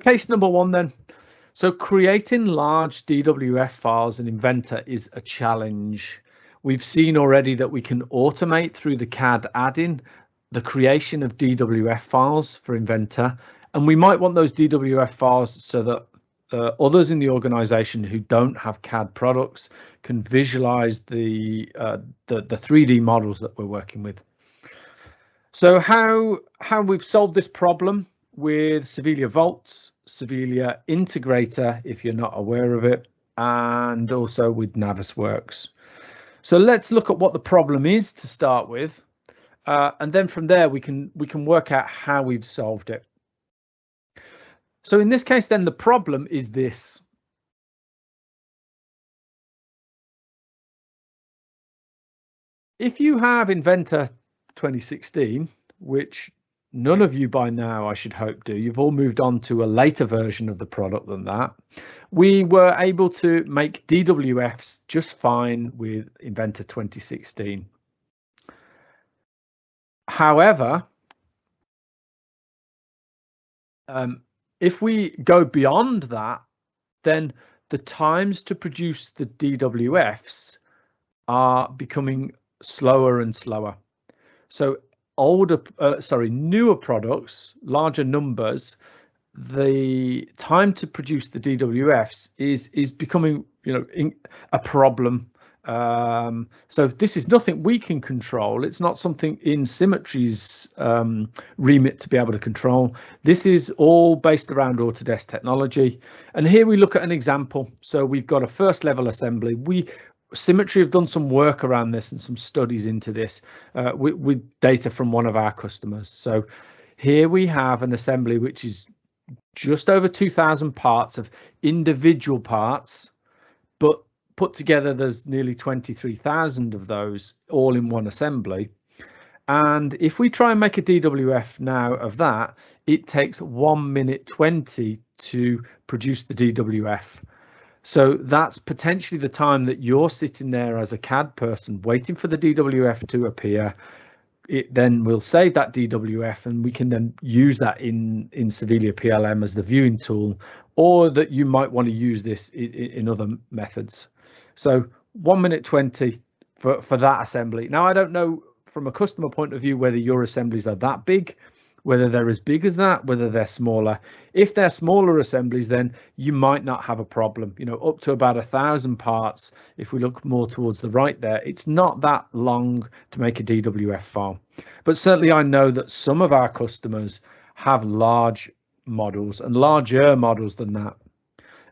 Case number one then. So creating large DWF files in Inventor is a challenge. We've seen already that we can automate through the CAD add-in the creation of DWF files for Inventor, and we might want those DWF files so that others in the organization who don't have CAD products can visualize the 3D models that we're working with. So how we've solved this problem with Sovelia Vault, Sovelia Integrator, if you're not aware of it, and also with Navisworks. So let's look at what the problem is to start with, and then from there we can work out how we've solved it. So in this case, then the problem is this. If you have Inventor 2016, which none of you by now, I should hope, do. You've all moved on to a later version of the product than that. We were able to make DWFs just fine with Inventor 2016. However, if we go beyond that, then the times to produce the DWFs are becoming slower and slower. So newer products, larger numbers, the time to produce the DWFs is becoming, a problem. So this is nothing we can control. It's not something in Symmetry's remit to be able to control. This is all based around Autodesk technology. And here we look at an example. So we've got a first level assembly. Symmetry have done some work around this and some studies into this with data from one of our customers. So here we have an assembly which is just over 2,000 parts of individual parts, but put together there's nearly 23,000 of those all in one assembly. And if we try and make a DWF now of that, it takes 1 minute 20 to produce the DWF. So that's potentially the time that you're sitting there as a CAD person waiting for the DWF to appear. It then will save that DWF and we can then use that in Sovelia PLM as the viewing tool, or that you might want to use this in other methods. So 1 minute 20 for that assembly. Now, I don't know from a customer point of view whether your assemblies are that big, whether they're as big as that, whether they're smaller. If they're smaller assemblies, then you might not have a problem. Up to about 1,000 parts. If we look more towards the right there, it's not that long to make a DWF file. But certainly I know that some of our customers have large models and larger models than that.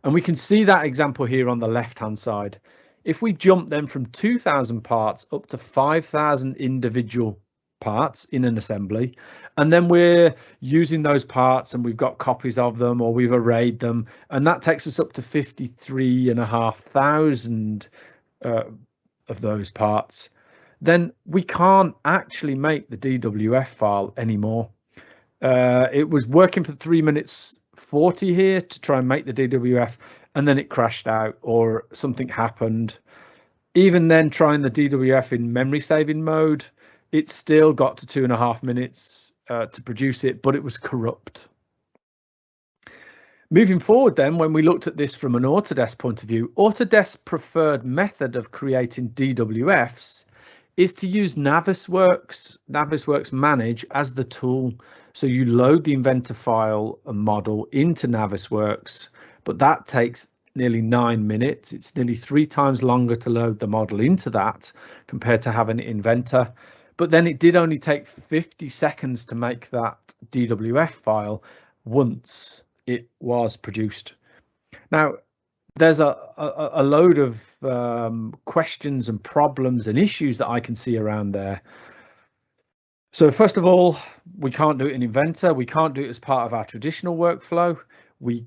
And we can see that example here on the left-hand side. If we jump then from 2,000 parts up to 5,000 individual parts in an assembly, and then we're using those parts and we've got copies of them or we've arrayed them, and that takes us up to 53,500 of those parts, then we can't actually make the DWF file anymore. It was working for 3 minutes 40 here to try and make the DWF, and then it crashed out or something happened. Even then, trying the DWF in memory saving mode, it still got to 2.5 minutes to produce it, but it was corrupt. Moving forward then, when we looked at this from an Autodesk point of view, Autodesk's preferred method of creating DWFs is to use Navisworks Manage as the tool. So you load the Inventor file and model into Navisworks, but that takes nearly 9 minutes. It's nearly 3 times longer to load the model into that compared to having it in Inventor. But then it did only take 50 seconds to make that DWF file once it was produced. Now, there's a load of questions and problems and issues that I can see around there. So first of all, we can't do it in Inventor. We can't do it as part of our traditional workflow. We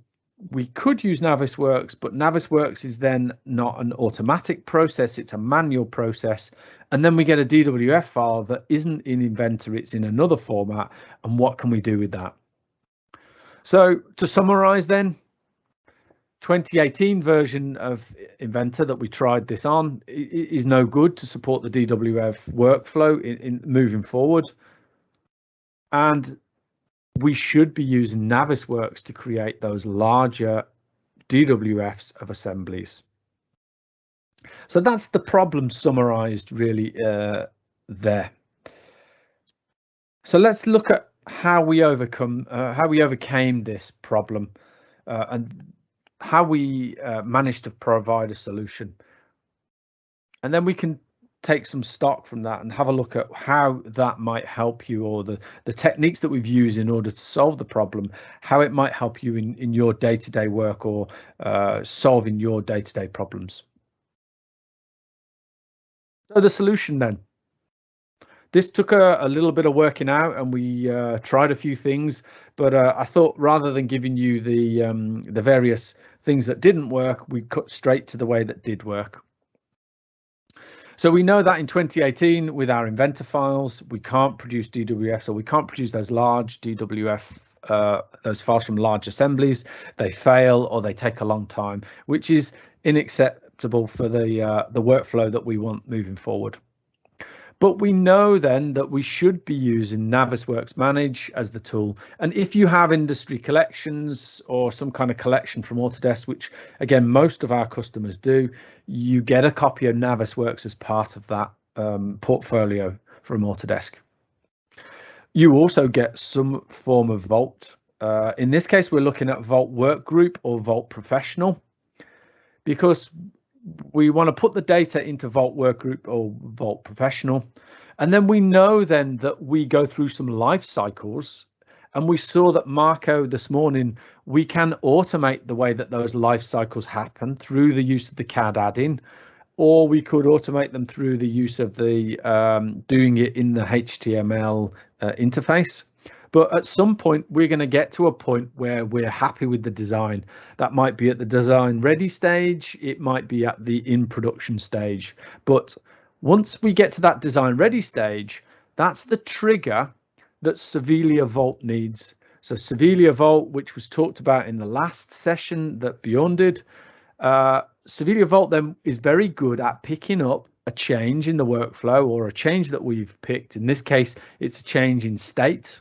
could use Navisworks, but Navisworks is then not an automatic process, it's a manual process. And then we get a DWF file that isn't in Inventor, it's in another format. And what can we do with that? So to summarize then, 2018 version of Inventor that we tried this on is no good to support the DWF workflow in moving forward. And we should be using Navisworks to create those larger DWFs of assemblies. So that's the problem summarized really there. So let's look at how we overcame this problem and how we managed to provide a solution. And then we can take some stock from that and have a look at how that might help you, or the techniques that we've used in order to solve the problem, how it might help you in your day-to-day work or solving your day-to-day problems. So the solution then. This took a little bit of working out, and we tried a few things, but I thought rather than giving you the various things that didn't work, we cut straight to the way that did work. So we know that in 2018, with our Inventor files, we can't produce DWF, so we can't produce those large DWF, those files from large assemblies. They fail or they take a long time, which is unacceptable for the workflow that we want moving forward. But we know then that we should be using Navisworks Manage as the tool. And if you have industry collections or some kind of collection from Autodesk, which again, most of our customers do, you get a copy of Navisworks as part of that portfolio from Autodesk. You also get some form of Vault. In this case, we're looking at Vault Workgroup or Vault Professional, because we want to put the data into Vault Workgroup or Vault Professional. And then we know then that we go through some life cycles. And we saw that Marco this morning, we can automate the way that those life cycles happen through the use of the CAD add-in, or we could automate them through the use of the doing it in the HTML interface. But at some point, we're going to get to a point where we're happy with the design. That might be at the design ready stage. It might be at the in production stage. But once we get to that design ready stage, that's the trigger that Sovelia Vault needs. So Sovelia Vault, which was talked about in the last session that Bjorn did, Sovelia Vault then is very good at picking up a change in the workflow or a change that we've picked. In this case, it's a change in state.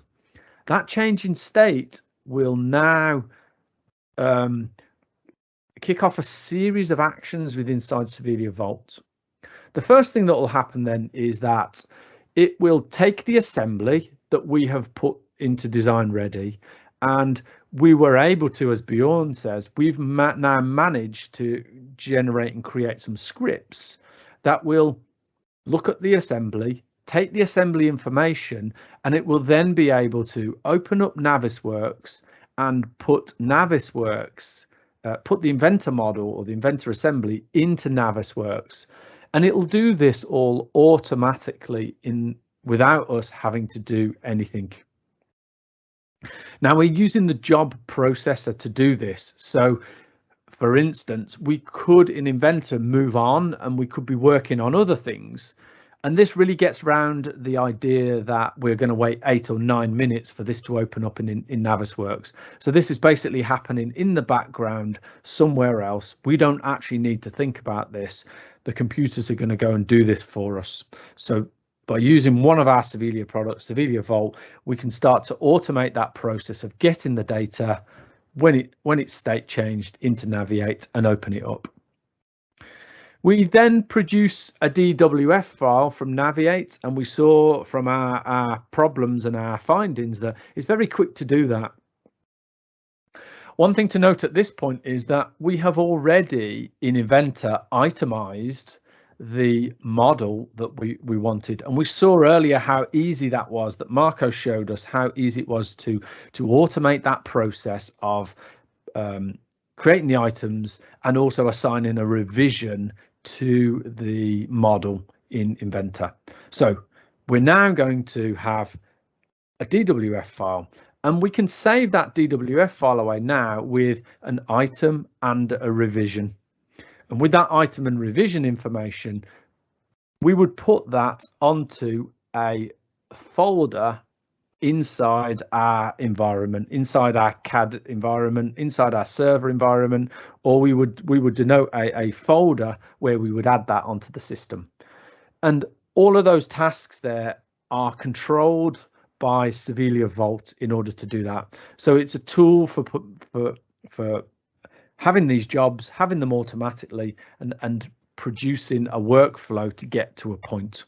That change in state will now kick off a series of actions within Sovelia Vault. The first thing that will happen then is that it will take the assembly that we have put into design ready, and we were able to, as Bjorn says, we've now managed to generate and create some scripts that will look at the assembly, take the assembly information, and it will then be able to open up Navisworks and put Navisworks, put the Inventor model or the Inventor assembly into Navisworks. And it'll do this all automatically without us having to do anything. Now we're using the job processor to do this. So for instance, we could in Inventor move on and we could be working on other things. And this really gets around the idea that we're going to wait 8 or 9 minutes for this to open up in Navisworks. So this is basically happening in the background somewhere else. We don't actually need to think about this. The computers are going to go and do this for us. So by using one of our Sovelia products, Sovelia Vault, we can start to automate that process of getting the data when it's state changed into Naviate and open it up. We then produce a DWF file from Naviate, and we saw from our problems and our findings that it's very quick to do that. One thing to note at this point is that we have already in Inventor itemized the model that we wanted, and we saw earlier how easy that was, that Marco showed us how easy it was to automate that process of creating the items and also assigning a revision to the model in Inventor. So we're now going to have a DWF file, and we can save that DWF file away now with an item and a revision. And with that item and revision information, we would put that onto a folder inside our environment, inside our CAD environment, inside our server environment, or we would denote a folder where we would add that onto the system. And all of those tasks there are controlled by Sovelia Vault in order to do that. So it's a tool for having these jobs, having them automatically, and producing a workflow to get to a point.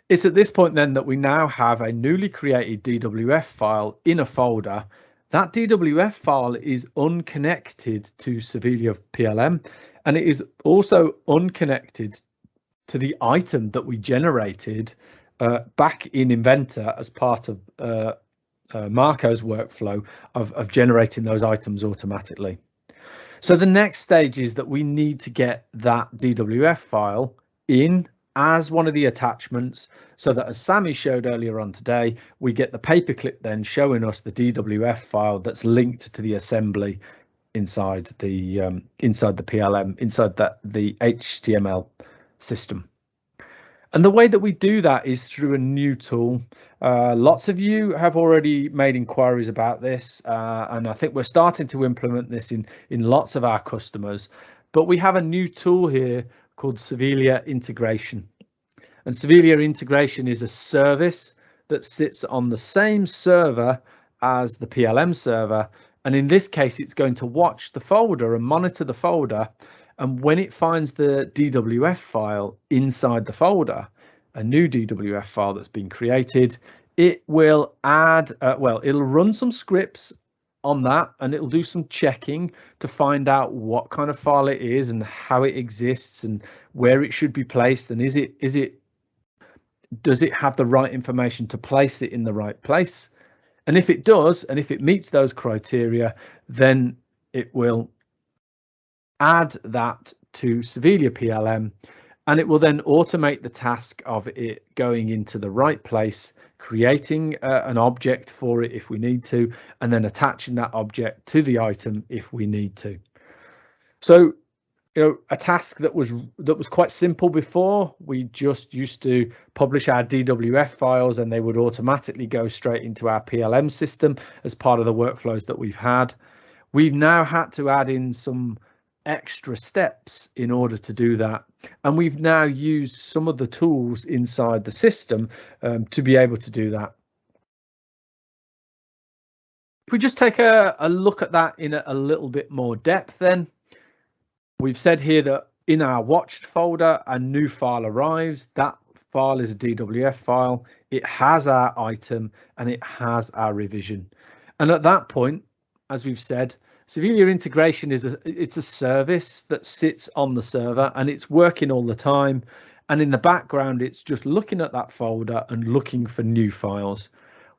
It's at this point then that we now have a newly created DWF file in a folder. That DWF file is unconnected to Sovelia PLM, and it is also unconnected to the item that we generated back in Inventor as part of Marco's workflow of generating those items automatically. So the next stage is that we need to get that DWF file in as one of the attachments, so that, as Sammy showed earlier on today, we get the paperclip then showing us the DWF file that's linked to the assembly inside the PLM, inside the HTML system. And the way that we do that is through a new tool. Lots of you have already made inquiries about this, and I think we're starting to implement this in lots of our customers. But we have a new tool here called Sovelia Integration. And Sovelia Integration is a service that sits on the same server as the PLM server. And in this case, it's going to watch the folder and monitor the folder. And when it finds the DWF file inside the folder, a new DWF file that's been created, it will add, it'll run some scripts on that, and it'll do some checking to find out what kind of file it is and how it exists and where it should be placed, and does it have the right information to place it in the right place. And if it does, and if it meets those criteria, then it will add that to Sovelia PLM, and it will then automate the task of it going into the right place, creating an object for it if we need to, and then attaching that object to the item if we need to. So, a task that was quite simple before. We just used to publish our DWF files and they would automatically go straight into our PLM system as part of the workflows that we've had. We've now had to add in some extra steps in order to do that, and we've now used some of the tools inside the system to be able to do that. If we just take a look at that in a little bit more depth, then we've said here that in our watched folder, a new file arrives. That file is a DWF file. It has our item and it has our revision. And at that point, as we've said, Sovelia Integration it's a service that sits on the server and it's working all the time. And in the background, it's just looking at that folder and looking for new files.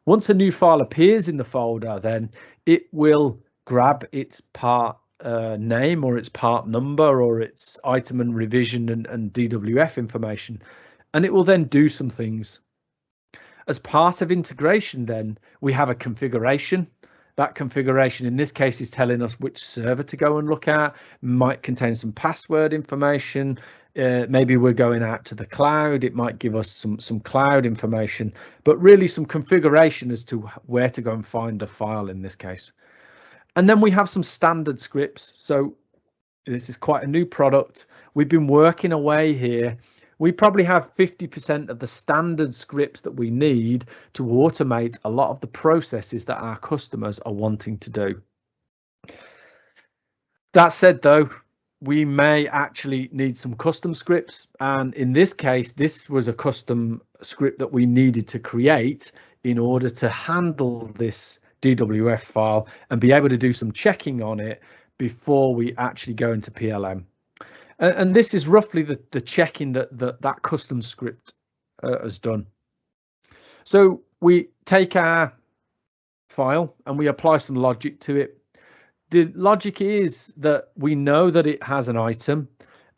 Once a new file appears in the folder, then it will grab its part name or its part number or its item and revision and DWF information, and it will then do some things. As part of integration, then we have a configuration. That configuration in this case is telling us which server to go and look at, might contain some password information. Maybe we're going out to the cloud. It might give us some cloud information, but really some configuration as to where to go and find a file in this case. And then we have some standard scripts. So this is quite a new product. We've been working away here. We probably have 50% of the standard scripts that we need to automate a lot of the processes that our customers are wanting to do. That said, though, we may actually need some custom scripts. And in this case, this was a custom script that we needed to create in order to handle this DWF file and be able to do some checking on it before we actually go into PLM. And this is roughly the checking that custom script has done. So we take our file and we apply some logic to it. The logic is that we know that it has an item.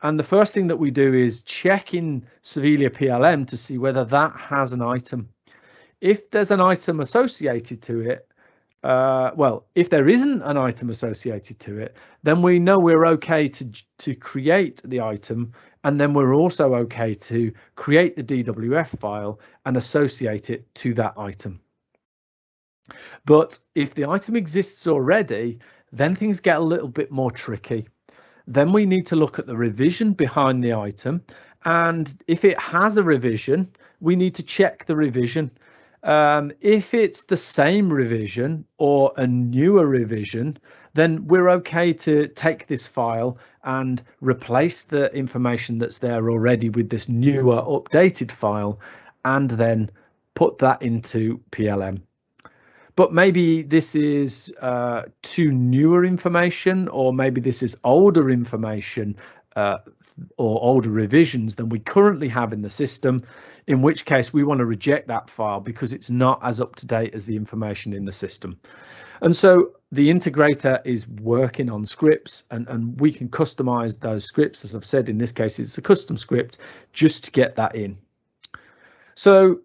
And the first thing that we do is check in Sovelia PLM to see whether that has an item. If there's an item associated to it, if there isn't an item associated to it, then we know we're okay to create the item, and then we're also okay to create the DWF file and associate it to that item. But if the item exists already, then things get a little bit more tricky. Then we need to look at the revision behind the item, and if it has a revision, we need to check the revision. If it's the same revision or a newer revision, then we're okay to take this file and replace the information that's there already with this newer updated file, and then put that into PLM. But maybe this is too newer information, or maybe this is older information or older revisions than we currently have in the system, in which case we want to reject that file because it's not as up to date as the information in the system. And so the integrator is working on scripts, and we can customize those scripts. As I've said, in this case, it's a custom script just to get that in. So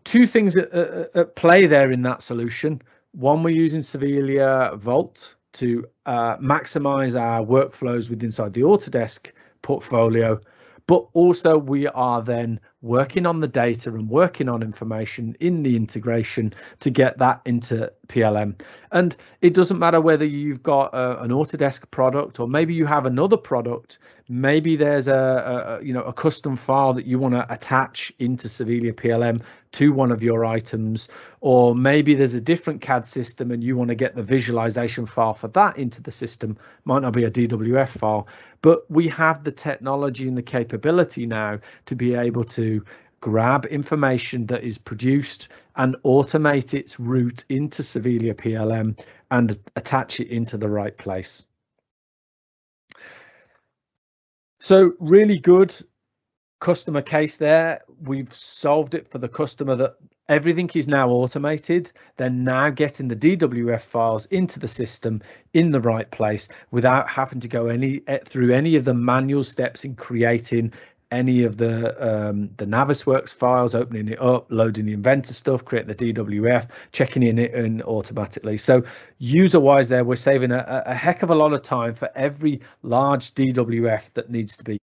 two things at play there in that solution. One, we're using Sovelia Vault to maximize our workflows within inside the Autodesk portfolio, but also we are then working on the data and working on information in the integration to get that into PLM. And it doesn't matter whether you've got an Autodesk product, or maybe you have another product. Maybe there's a custom file that you want to attach into Sovelia PLM to one of your items, or maybe there's a different CAD system and you want to get the visualization file for that into the system. Might not be a DWF file, but we have the technology and the capability now to be able to grab information that is produced and automate its route into Sovelia PLM and attach it into the right place. So really good customer case there. We've solved it for the customer, that everything is now automated. They're now getting the DWF files into the system in the right place without having to go through any of the manual steps in creating any of the Navisworks files, opening it up, loading the Inventor stuff, creating the DWF, checking it in automatically. So user-wise there, we're saving a heck of a lot of time for every large DWF that needs to be